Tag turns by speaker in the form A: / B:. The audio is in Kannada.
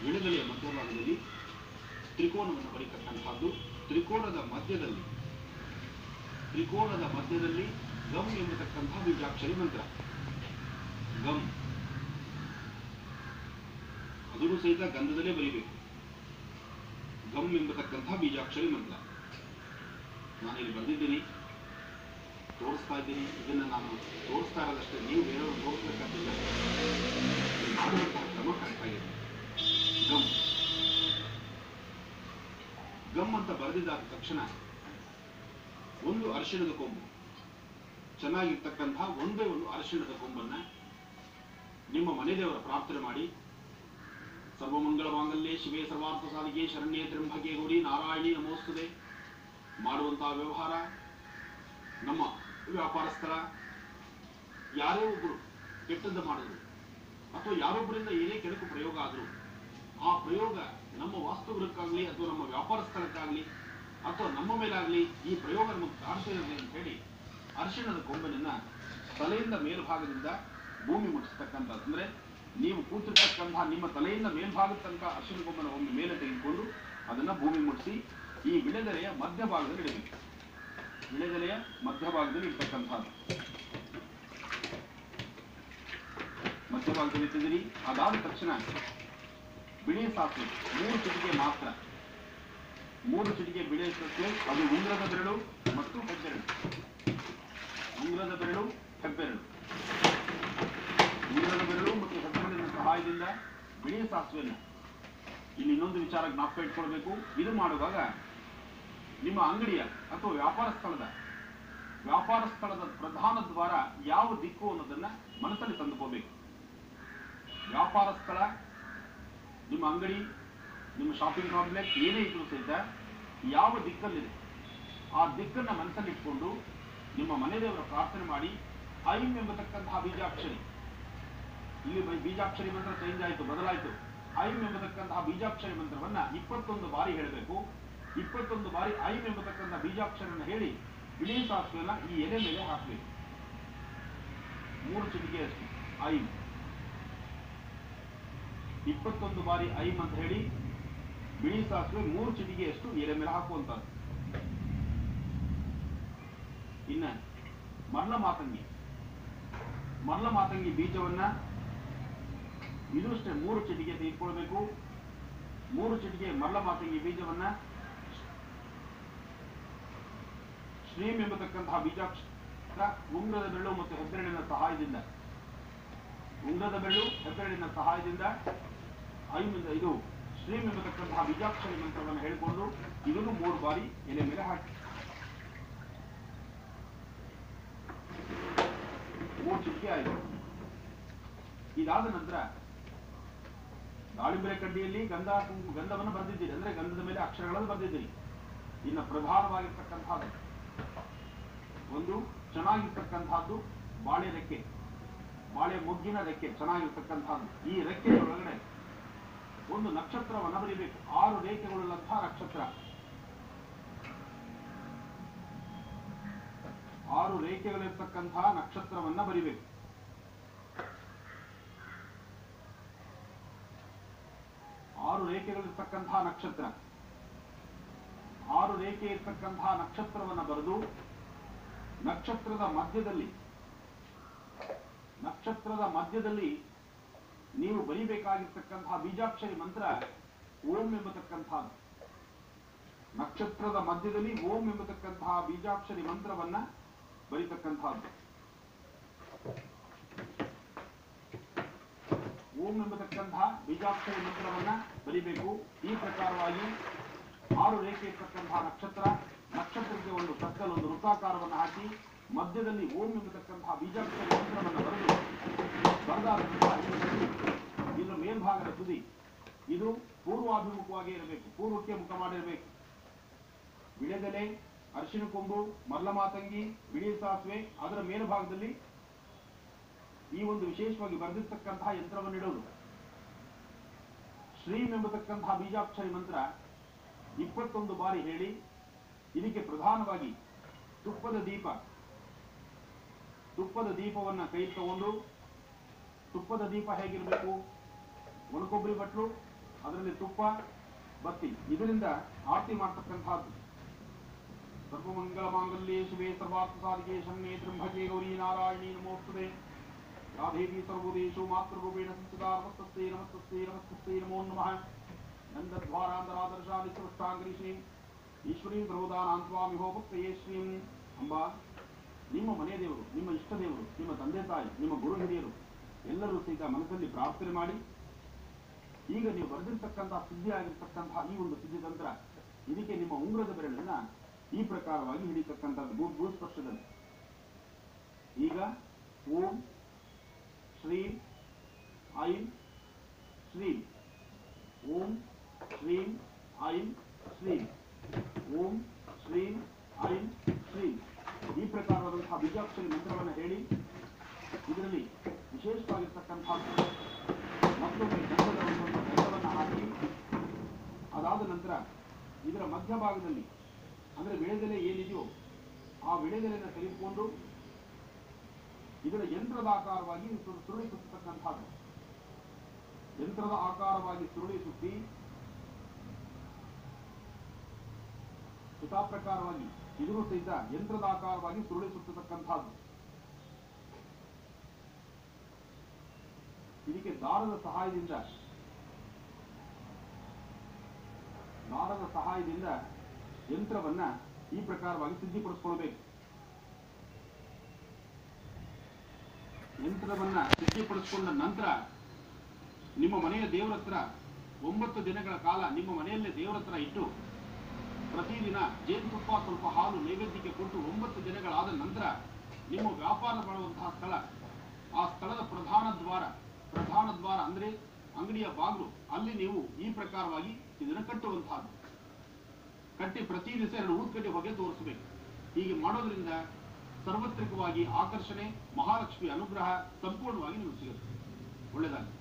A: ವಿಳೆದೆಲೆಯ ಮಧ್ಯಭಾಗದಲ್ಲಿ ತ್ರಿಕೋನವನ್ನು ಬರೀತಕ್ಕಂಥದ್ದು. ತ್ರಿಕೋನದ ಮಧ್ಯದಲ್ಲಿ ಗಮ್ ಎಂಬತಕ್ಕಂಥ ಬೀಜಾಕ್ಷರಿ ಮಂತ್ರ. ಗಮ್ ಅದನ್ನು ಸಹಿತ ಗಂಧದಲ್ಲೇ ಬರೀಬೇಕು. ಗಮ್ ಎಂಬತಕ್ಕಂಥ ಬೀಜಾಕ್ಷರಿ ಮಂತ್ರ ನಾನಿಲ್ಲಿ ಬರೆದಿದ್ದೀನಿ, ತೋರಿಸ್ತಾ ಇದ್ದೀನಿ. ಇದನ್ನ ನಾನು ತೋರಿಸ್ತಾ ಇರೋದಷ್ಟೇ, ನೀವು ಬೇರೆಯವರು ತೋರಿಸ್ಬೇಕಂತಿಲ್ಲ. ಮಾಡುವಂತಹ ಕ್ರಮ ಕರೆಕ್ಟ್ ಆಗಿದೆ. ಗಮ್ ಗಮ್ ಅಂತ ಬರೆದಿದ್ದಾದ ತಕ್ಷಣ ಒಂದು ಅರಿಶಿಣದ ಕೊಂಬು, ಚೆನ್ನಾಗಿರ್ತಕ್ಕಂಥ ಒಂದೇ ಒಂದು ಅರಿಶಿಣದ ಕೊಂಬನ್ನ ನಿಮ್ಮ ಮನೆ ದೇವರ ಪ್ರಾರ್ಥನೆ ಮಾಡಿ, ಸರ್ವಮಂಗಳ ಮಾಂಗಲ್ಯೆ ಶಿವೆ ಸರ್ವಾರ್ಥ ಸಾಧಿಕೆ ಶರಣ್ಯೆ ತ್ರ್ಯಂಬಕೆ ಗೌರಿ ನಾರಾಯಣಿ ನಮೋಸ್ತುತೆ ಮಾಡುವಂತಹ ವ್ಯವಹಾರ, ನಮ್ಮ ವ್ಯಾಪಾರಸ್ಥರ ಯಾರೇ ಒಬ್ಬರು ಕೆಟ್ಟದ್ದು ಮಾಡಿದ್ರು ಅಥವಾ ಯಾರೊಬ್ಬರಿಂದ ಏನೇ ಕೆಡಕು ಪ್ರಯೋಗ ಆದರೂ ಆ ಪ್ರಯೋಗ ನಮ್ಮ ವಾಸ್ತುಗೃಹಕ್ಕಾಗಲಿ ಅಥವಾ ನಮ್ಮ ವ್ಯಾಪಾರ ಸ್ಥಳಕ್ಕಾಗಲಿ ಅಥವಾ ನಮ್ಮ ಮೇಲಾಗಲಿ ಈ ಪ್ರಯೋಗ ನಮಗೆ ಕಾಡ್ತಾ ಇರಲಿ ಅಂತ ಹೇಳಿ ಅರಿಶಿಣದ ಕೊಂಬನನ್ನ ತಲೆಯಿಂದ ಮೇಲ್ಭಾಗದಿಂದ ಭೂಮಿ ಮುಟ್ಟಿಸ್ತಕ್ಕಂಥದ್ದು. ಅಂದ್ರೆ ನೀವು ಕೂತಿರ್ತಕ್ಕಂತಹ ನಿಮ್ಮ ತಲೆಯಿಂದ ಮೇಲ್ಭಾಗದ ತನಕ ಅರಿಶಿಣ ಕೊಂಬನ ಒಮ್ಮೆ ಮೇಲೆ ತೆಗೆದುಕೊಂಡು ಅದನ್ನ ಭೂಮಿ ಮುಟ್ಟಿಸಿ ಈ ವಿಳೆದೆಲೆಯ ಮಧ್ಯಭಾಗದಲ್ಲಿ ಇಡಬೇಕು. ವಿಳೆದೆಲೆಯ ಮಧ್ಯಭಾಗದಲ್ಲಿ ಇರ್ತಕ್ಕಂಥದ್ದು ಮಧ್ಯಭಾಗದಲ್ಲಿ ಇಟ್ಟಿದ್ದೀರಿ. ಅದಾದ ತಕ್ಷಣ ಬಿಳಿ ಸಾಸಿವೆ 3 ಚಿಟಿಕೆ ಮಾತ್ರ, 3 ಚಿಟಿಕೆ ಬಿಳಿ ಸಾಸಿವೆ. ಅದು ಉಂಗುರದ ಬೆರಳು ಮತ್ತು ಹೆಬ್ಬೆರಳು, ಉಂಗುರದ ಬೆರಳು ಹೆಬ್ಬೆರಳು, ಉಂಗುರದ ಬೆರಳು ಮತ್ತು ಹೆಬ್ಬೆರಳಿನ ಸಹಾಯದಿಂದ ಬಿಳಿ ಸಾಸಿವೆಯನ್ನು. ಇಲ್ಲಿ ಇನ್ನೊಂದು ವಿಚಾರ ಜ್ಞಾಪಕ ಇಟ್ಕೊಳ್ಬೇಕು. ಇದು ಮಾಡುವಾಗ ನಿಮ್ಮ ಅಂಗಡಿಯ ಅಥವಾ ವ್ಯಾಪಾರ ಸ್ಥಳದ ಪ್ರಧಾನ ದ್ವಾರ ಯಾವ ದಿಕ್ಕು ಅನ್ನೋದನ್ನ ಮನಸ್ಸಲ್ಲಿ ತಂದುಕೋಬೇಕು. ವ್ಯಾಪಾರ ಸ್ಥಳ, ನಿಮ್ಮ ಅಂಗಡಿ, ನಿಮ್ಮ ಶಾಪಿಂಗ್ ಕಾಂಪ್ಲೆಕ್ಸ್ ಏನೇ ಇದ್ರೂ ಸಹಿತ ಯಾವ ದಿಕ್ಕಲ್ಲಿದೆ ಆ ದಿಕ್ಕನ್ನ ಮನಸ್ಸಲ್ಲಿ ಇಟ್ಕೊಂಡು ನಿಮ್ಮ ಮನೆ ದೇವರ ಪ್ರಾರ್ಥನೆ ಮಾಡಿ ಐಂ ಎಂಬತಕ್ಕಂತಹ ಬೀಜಾಕ್ಷರಿ, ಇಲ್ಲಿ ಬೀಜಾಕ್ಷರಿ ಮಂತ್ರ ಚೇಂಜ್ ಆಯಿತು, ಬದಲಾಯಿತು. ಐಂ ಎಂಬತಕ್ಕಂತಹ ಬೀಜಾಕ್ಷರಿ ಮಂತ್ರವನ್ನ 21 ಬಾರಿ ಹೇಳಬೇಕು. 21 ಬಾರಿ ಐಂ ಎಂಬತಕ್ಕಂತಹ ಬೀಜಾಕ್ಷರನ್ನ ಹೇಳಿ ಬಿಳಿ ಸಾಸಿವೆಯನ್ನ ಈ ಎಲೆ ಮೇಲೆ ಹಾಕಬೇಕು. 3 ಚಿಟಿಕೆಯಷ್ಟು ಐಂ, 21 ಬಾರಿ ಐಂ ಅಂತ ಹೇಳಿ ಬಿಳಿ ಸಾಸಿವೆ 3 ಚಿಟಿಕೆಯಷ್ಟು ಎಲೆ ಮೇಲೆ ಹಾಕುವಂತದ್ದು. ಇನ್ನ ಮರಳ ಮಾತಂಗಿ ಬೀಜವನ್ನ ಇದು ಅಷ್ಟೇ 3 ಚಿಟಿಕೆ ತೆಗೆದುಕೊಳ್ಬೇಕು. 3 ಚಿಟಿಕೆ ಮರಳ ಮಾತಂಗಿ ಬೀಜವನ್ನ ಶ್ರೀಂ ಎಂಬತಕ್ಕಂತಹ ಬೀಜಾಕ್ಷರ ಉಂಗುರದ ಬೆರಳು ಮತ್ತು ಹೆಬ್ಬೆರಳಿನ ಸಹಾಯದಿಂದ ಐಮಿಂದ ಇದು ಶ್ರೀಂ ಎಂಬತಕ್ಕಂತಹ ಬೀಜಾಕ್ಷರಿ ಮಂತ್ರವನ್ನು ಹೇಳಿಕೊಂಡು ಇದನ್ನು 3 ಬಾರಿ ಎಲೆ ಮೇಲೆ ಹಾಕಿ 3 ಚಿಟಿಕೆ ಆಯಿತು. ಇದಾದ ನಂತರ ದಾಳಿಂಬೆ ಕಡ್ಡಿಯಲ್ಲಿ ಗಂಧವನ್ನು ಬರೆದಿದ್ದೀರಿ, ಅಂದ್ರೆ ಗಂಧದ ಮೇಲೆ ಅಕ್ಷರಗಳನ್ನು ಬರೆದಿದ್ದೀರಿ. ಇನ್ನು ಪ್ರಧಾನವಾಗಿರ್ತಕ್ಕಂಥದ್ದು ಒಂದು ಚೆನ್ನಾಗಿರ್ತಕ್ಕಂಥದ್ದು ಬಾಳೆ ರೆಕ್ಕೆ, ಬಾಳೆ ಮೊಗ್ಗಿನ ರೆಕ್ಕೆ ಚೆನ್ನಾಗಿರ್ತಕ್ಕಂಥದ್ದು. ಈ ರೆಕ್ಕೆಯ ಒಳಗಡೆ ಒಂದು ನಕ್ಷತ್ರವನ್ನು ಬರೀಬೇಕು. 6 ರೇಖೆಗಳುಳ್ಳಂತಹ ನಕ್ಷತ್ರ, 6 ರೇಖೆಗಳಿರ್ತಕ್ಕಂತಹ ನಕ್ಷತ್ರವನ್ನ ಬರೀಬೇಕು. 6 ರೇಖೆಗಳಿರ್ತಕ್ಕಂತಹ ನಕ್ಷತ್ರ, 6 ರೇಖೆ ಇರ್ತಕ್ಕಂತಹ ನಕ್ಷತ್ರವನ್ನ ಬರೆದು ನಕ್ಷತ್ರದ ಮಧ್ಯದಲ್ಲಿ ನೀವು ಬರೀಬೇಕಾಗಿರ್ತಕ್ಕಂತಹ ಬೀಜಾಕ್ಷರಿ ಮಂತ್ರ ಓಂ ಎಂಬತಕ್ಕಂಥದ್ದು. ನಕ್ಷತ್ರದ ಮಧ್ಯದಲ್ಲಿ ಓಂ ಎಂಬತಕ್ಕಂತಹ ಬೀಜಾಕ್ಷರಿ ಮಂತ್ರವನ್ನ ಬರೀತಕ್ಕಂಥದ್ದು. ಓಂ ಎಂಬತಕ್ಕಂತಹ ಬೀಜಾಕ್ಷರಿ ಮಂತ್ರವನ್ನ ಬರೀಬೇಕು. ಈ ಪ್ರಕಾರವಾಗಿ 6 ರೇಖೆ ಇರ್ತಕ್ಕಂತಹ ನಕ್ಷತ್ರಕ್ಕೆ ಒಂದು ಸರ್ಕಲ್, ಒಂದು ವೃತ್ತಾಕಾರವನ್ನು ಹಾಕಿ ಮಧ್ಯದಲ್ಲಿ ಓಂ ಎಂಬತಕ್ಕಂತಹ ಬೀಜಾಕ್ಷರಿ ಮಂತ್ರವನ್ನು ಬರೆದಾದ ನಂತರ ಇದರ ಮೇಲ್ಭಾಗದ ತುದಿ ಇದು ಪೂರ್ವಾಭಿಮುಖವಾಗಿ ಇರಬೇಕು, ಪೂರ್ವಕ್ಕೆ ಮುಖ ಮಾಡಿರಬೇಕು. ವಿಳೆದೆಲೆ, ಅರಿಶಿಣ ಕೊಂಬು, ಮರಳ ಮಾತಂಗಿ, ಬಿಳಿ ಸಾಸಿವೆ, ಅದರ ಮೇಲ್ಭಾಗದಲ್ಲಿ ಈ ಒಂದು ವಿಶೇಷವಾಗಿ ಬರೆದಿರ್ತಕ್ಕಂತಹ ಯಂತ್ರವನ್ನು ಇಡೋದು. ಶ್ರೀಂ ಎಂಬತಕ್ಕಂತಹ ಬೀಜಾಕ್ಷರಿ ಮಂತ್ರ 21 ಬಾರಿ ಹೇಳಿ ಇದಕ್ಕೆ ಪ್ರಧಾನವಾಗಿ ತುಪ್ಪದ ದೀಪವನ್ನ ಕೈ ತಗೊಂಡು ತುಪ್ಪದ ದೀಪ ಹೇಗಿರಬೇಕು? ಒಣಕೊಬ್ಬರಿ ಬಟ್ಲು, ಅದರಲ್ಲಿ ತುಪ್ಪ, ಬತ್ತಿ, ಇದರಿಂದ ಆರತಿ ಮಾಡ್ತಕ್ಕಂಥದ್ದು. ಸರ್ವಮಂಗಲ ಮಾಂಗಲ್ಯೆ ಶಿವೆ ಸರ್ವಾರ್ಥ ಸಾಧಿಕೆ ಶರಣ್ಯೆ ತ್ರ್ಯಂಬಕೆ ಗೌರಿ ನಾರಾಯಣಿ ನಮೋಸ್ತುತೆ. ರಾಧೇವಿ ಸರ್ವದೇಶು ಮಾತೃರೂಪೇಣ ಸಂಸ್ಥಿತಾ. ನಮಸ್ತಸ್ಯೈ ನಮಸ್ತಸ್ಯೈ ನಮಸ್ತಸ್ಯೈ ನಮೋ ನಮಃ. ನಂದದ್ವಾರಾಂತರಾದರ್ಶಾಲಿ ಸೃಷ್ಟಾಂಗರಿ ಶ್ರೀಂ ಈಶ್ವರೀ ಸರ್ವದಾನಾಂತ್ವಾಮಿಹೋ ಭಕ್ತಯೇ ಶ್ರೀಂ. ಅಂಬಾ, ನಿಮ್ಮ ಮನೆ ದೇವರು, ನಿಮ್ಮ ಇಷ್ಟ ದೇವರು, ನಿಮ್ಮ ತಂದೆ ತಾಯಿ, ನಿಮ್ಮ ಗುರು ಹಿರಿಯರು ಎಲ್ಲರೂ ಸಹಿತ ಮನಸ್ಸಲ್ಲಿ ಪ್ರಾರ್ಥನೆ ಮಾಡಿ, ಈಗ ನೀವು ಬರೆದಿರ್ತಕ್ಕಂತಹ ಸಿದ್ಧಿ ಆಗಿರ್ತಕ್ಕಂತಹ ಈ ಒಂದು ಸಿದ್ಧಿ ತಂತ್ರ, ಇದಕ್ಕೆ ನಿಮ್ಮ ಉಂಗುರದ ಬೆರಳನ್ನ ಈ ಪ್ರಕಾರವಾಗಿ ಹಿಡಿತಕ್ಕಂಥದ್ದು ಭೂಸ್ಪರ್ಶದಲ್ಲಿ. ಈಗ ಓಂ ಶ್ರೀಂ ಐಂ ಶ್ರೀಂ, ಓಂ ಶ್ರೀಂ ಐಂ ಶ್ರೀಂ, ಓಂ ಶ್ರೀಂ ಐಂ ಶ್ರೀಂ, ಈ ಪ್ರಕಾರವಾದಂತಹ ಬೀಜಾಕ್ಷರಿ ಮಂತ್ರವನ್ನು ಹೇಳಿ, ಇದರಲ್ಲಿ ವಿಶೇಷವಾಗಿರ್ತಕ್ಕಂತಹ ಮತ್ತೊಮ್ಮೆ ಗಂಧದ ಒಂದು ಬೆಲ್ಲವನ್ನು ಹಾಕಿ, ಅದಾದ ನಂತರ ಇದರ ಮಧ್ಯಭಾಗದಲ್ಲಿ ಅಂದರೆ ವಿಳೆದೆಲೆ ಏನಿದೆಯೋ ಆ ವಿಳೆದೆಲೆಯನ್ನು ತೆಗೆದುಕೊಂಡು ಇದರ ಯಂತ್ರದ ಆಕಾರವಾಗಿ ಸುರುಳಿ ಸುತ್ತತಕ್ಕಂಥದ್ದು. ಯಂತ್ರದ ಆಕಾರವಾಗಿ ಸುರುಳಿ ಸುತ್ತಿ ಯಥಾ ಪ್ರಕಾರವಾಗಿ ಇದನ್ನು ಸಹಿತ ಯಂತ್ರದ ಆಕಾರವಾಗಿ ಸುರುಳಿ ಸುತ್ತತಕ್ಕಂಥದ್ದು. ಇದಕ್ಕೆ ದಾರದ ಸಹಾಯದಿಂದ ಯಂತ್ರವನ್ನ ಈ ಪ್ರಕಾರವಾಗಿ ಸಿದ್ಧಿಪಡಿಸ್ಕೊಳ್ಬೇಕು. ಯಂತ್ರವನ್ನ ಸಿದ್ಧಿಪಡಿಸಿಕೊಂಡ ನಂತರ ನಿಮ್ಮ ಮನೆಯ ದೇವರ ಹತ್ರ 9 ದಿನಗಳ ಕಾಲ ನಿಮ್ಮ ಮನೆಯಲ್ಲೇ ದೇವರ ಹತ್ರ ಇಟ್ಟು, ಪ್ರತಿದಿನ ಜೇನುತುಪ್ಪ ಸ್ವಲ್ಪ ಹಾಲು ನೈವೇದ್ಯಕ್ಕೆ ಕೊಟ್ಟು 9 ದಿನಗಳಾದ ನಂತರ ನಿಮ್ಮ ವ್ಯಾಪಾರ ಮಾಡುವಂತಹ ಸ್ಥಳ, ಆ ಸ್ಥಳದ ಪ್ರಧಾನ ದ್ವಾರ ಅಂದ್ರೆ ಅಂಗಡಿಯ ಬಾಗಿಲು, ಅಲ್ಲಿ ನೀವು ಈ ಪ್ರಕಾರವಾಗಿ ಇದನ್ನು ಕಟ್ಟುವಂತಹದ್ದು. ಕಟ್ಟಿ ಪ್ರತಿ ದಿವಸ 2 ಊದ್ಕಡ್ಡಿ ಹೊಗೆ ತೋರಿಸಬೇಕು. ಹೀಗೆ ಮಾಡೋದ್ರಿಂದ ಸಾರ್ವತ್ರಿಕವಾಗಿ ಆಕರ್ಷಣೆ, ಮಹಾಲಕ್ಷ್ಮಿ ಅನುಗ್ರಹ ಸಂಪೂರ್ಣವಾಗಿ ನಿಮಗೆ ಸಿಗುತ್ತೆ. ಒಳ್ಳೆಯದಾಗಲಿ.